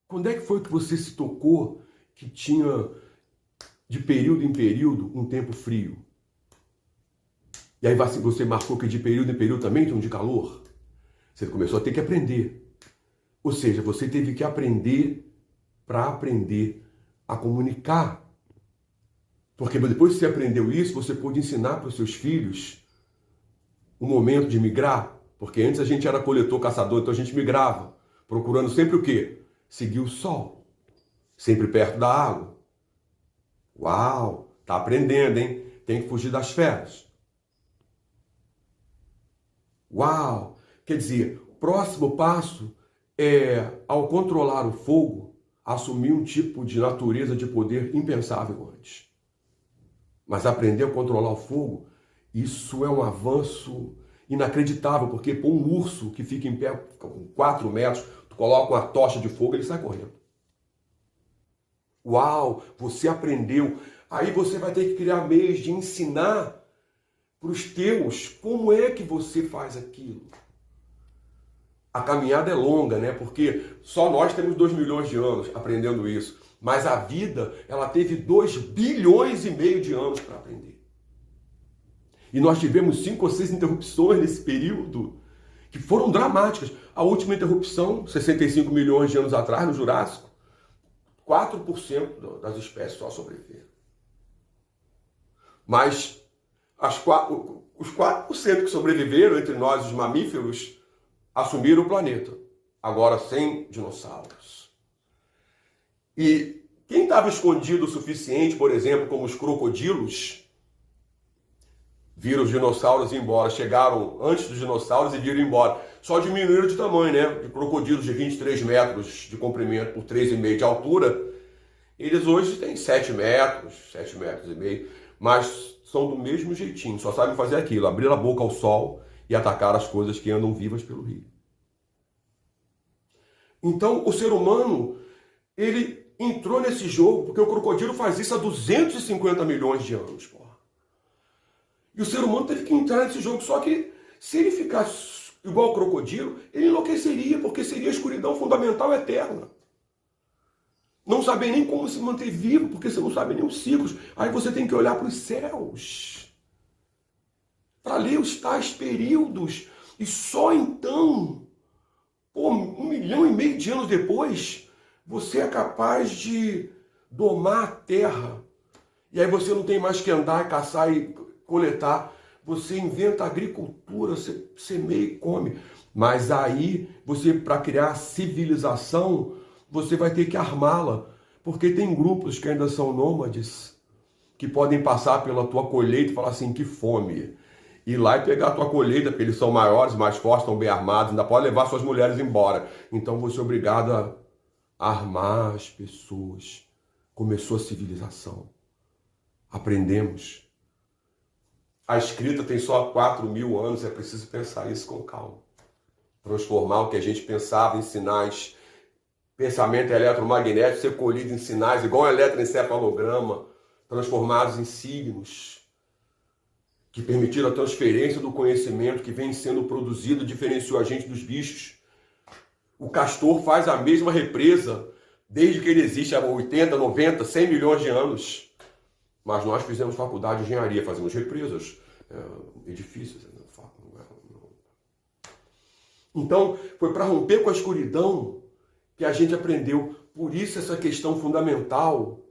Quando é que foi que você se tocou que tinha, de período em período, um tempo frio? E aí você marcou que de período em período também tem um de calor? Você começou a ter que aprender. Ou seja, você teve que aprender para aprender a comunicar. Porque depois que você aprendeu isso, você pôde ensinar para os seus filhos o momento de migrar. Porque antes a gente era coletor, caçador, então a gente migrava. Procurando sempre o quê? Seguir o sol. Sempre perto da água. Uau! Tá aprendendo, hein? Tem que fugir das feras. Uau! Quer dizer, o próximo passo é, ao controlar o fogo, assumir um tipo de natureza de poder impensável antes. Mas aprender a controlar o fogo, isso é um avanço inacreditável, porque pô, um urso que fica em pé com 4 metros, tu coloca uma tocha de fogo, ele sai correndo. Uau, você aprendeu. Aí você vai ter que criar meios de ensinar para os teus como é que você faz aquilo. A caminhada é longa, né? Porque só nós temos 2 milhões de anos aprendendo isso. Mas a vida, ela teve 2 bilhões e meio de anos para aprender. E nós tivemos 5 ou 6 interrupções nesse período que foram dramáticas. A última interrupção, 65 milhões de anos atrás, no Jurássico, 4% das espécies só sobreviveram. Mas os 4% que sobreviveram entre nós, os mamíferos, assumiram o planeta. Agora sem dinossauros. E quem estava escondido o suficiente, por exemplo, como os crocodilos, viram os dinossauros ir embora. Chegaram antes dos dinossauros e viram embora. Só diminuíram de tamanho, né? De crocodilos de 23 metros de comprimento por 3,5 de altura, eles hoje têm 7 metros, 7 metros e meio, mas são do mesmo jeitinho, só sabem fazer aquilo, abrir a boca ao sol e atacar as coisas que andam vivas pelo rio. Então, o ser humano, ele entrou nesse jogo, porque o crocodilo faz isso há 250 milhões de anos, porra. E o ser humano teve que entrar nesse jogo, só que se ele ficasse igual ao crocodilo, ele enlouqueceria, porque seria a escuridão fundamental eterna. Não saber nem como se manter vivo, porque você não sabe nem os ciclos. Aí você tem que olhar para os céus, para ler os tais períodos, e só então, pô, 1,5 milhão de anos depois, você é capaz de domar a terra. E aí você não tem mais que andar, caçar e coletar. Você inventa agricultura, você semeia e come. Mas aí, você, para criar civilização, você vai ter que armá-la. Porque tem grupos que ainda são nômades, que podem passar pela tua colheita e falar assim, que fome. Ir lá e pegar a tua colheita, porque eles são maiores, mais fortes, estão bem armados, ainda pode levar suas mulheres embora. Então você é obrigado a armar as pessoas. Começou a civilização. Aprendemos. A escrita tem só 4.000 anos, é preciso pensar isso com calma. Transformar o que a gente pensava em sinais, pensamento eletromagnético ser colhido em sinais, igual um eletroencefalograma, transformados em signos, que permitiram a transferência do conhecimento que vem sendo produzido, diferenciou a gente dos bichos. O castor faz a mesma represa desde que ele existe há 80, 90, 100 milhões de anos. Mas nós fizemos faculdade de engenharia, fazemos represas, edifícios. Então, foi para romper com a escuridão que a gente aprendeu. Por isso essa questão fundamental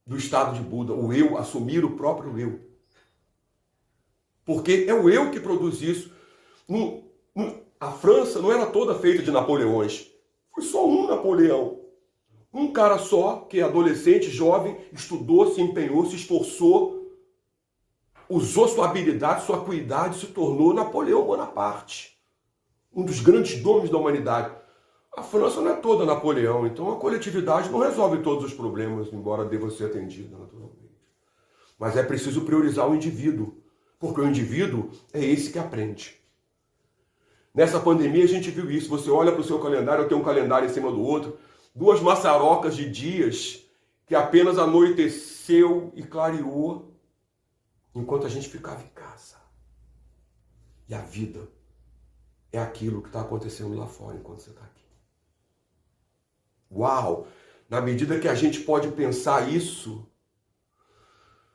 do estado de Buda, o eu, assumir o próprio eu. Porque é o eu que produz isso. A França não era toda feita de Napoleões. Foi só um Napoleão. Um cara só, que é adolescente, jovem, estudou, se empenhou, se esforçou, usou sua habilidade, sua acuidade, se tornou Napoleão Bonaparte. Um dos grandes nomes da humanidade. A França não é toda Napoleão, então a coletividade não resolve todos os problemas, embora deva ser atendida naturalmente. Mas é preciso priorizar o indivíduo, porque o indivíduo é esse que aprende. Nessa pandemia a gente viu isso. Você olha para o seu calendário, eu tenho um calendário em cima do outro, 2 maçarocas de dias que apenas anoiteceu e clareou enquanto a gente ficava em casa. E a vida é aquilo que está acontecendo lá fora enquanto você está aqui. Uau! Na medida que a gente pode pensar isso,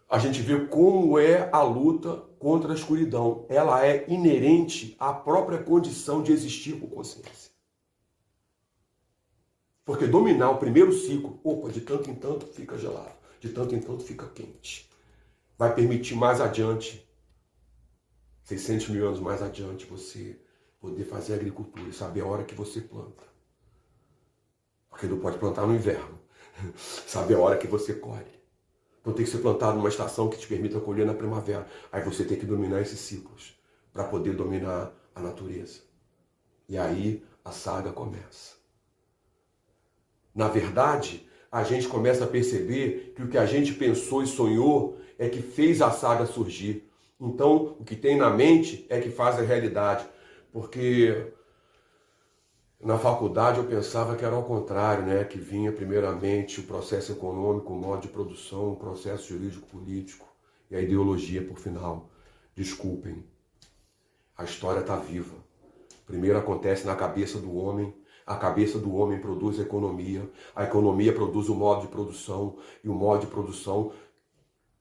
a gente vê como é a luta contra a escuridão. Ela é inerente à própria condição de existir com consciência. Porque dominar o primeiro ciclo, opa, de tanto em tanto fica gelado, de tanto em tanto fica quente. Vai permitir mais adiante, 600 mil anos mais adiante, você poder fazer agricultura e saber a hora que você planta. Porque não pode plantar no inverno. Saber a hora que você colhe. Então tem que ser plantado numa estação que te permita colher na primavera. Aí você tem que dominar esses ciclos para poder dominar a natureza. E aí a saga começa. Na verdade, a gente começa a perceber que o que a gente pensou e sonhou é que fez a saga surgir. Então, o que tem na mente é que faz a realidade. Porque na faculdade eu pensava que era ao contrário, né? Que vinha primeiramente o processo econômico, o modo de produção, o processo jurídico-político e a ideologia por final. Desculpem, a história está viva. Primeiro acontece na cabeça do homem, a cabeça do homem produz a economia produz o modo de produção e o modo de produção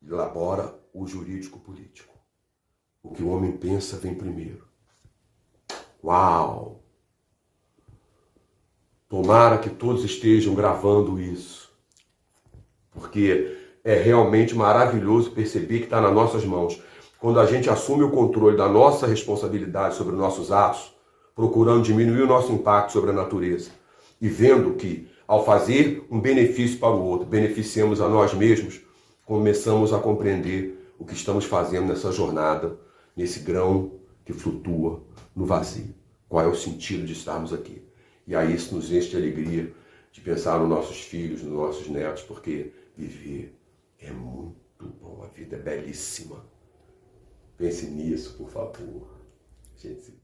elabora o jurídico-político. O que o homem pensa vem primeiro. Uau! Tomara que todos estejam gravando isso, porque é realmente maravilhoso perceber que está nas nossas mãos. Quando a gente assume o controle da nossa responsabilidade sobre os nossos atos, procurando diminuir o nosso impacto sobre a natureza e vendo que, ao fazer um benefício para o outro, beneficiamos a nós mesmos, começamos a compreender o que estamos fazendo nessa jornada, nesse grão que flutua no vazio. Qual é o sentido de estarmos aqui? E aí isso nos enche de alegria de pensar nos nossos filhos, nos nossos netos, porque viver é muito bom, a vida é belíssima. Pense nisso, por favor. Gente, se...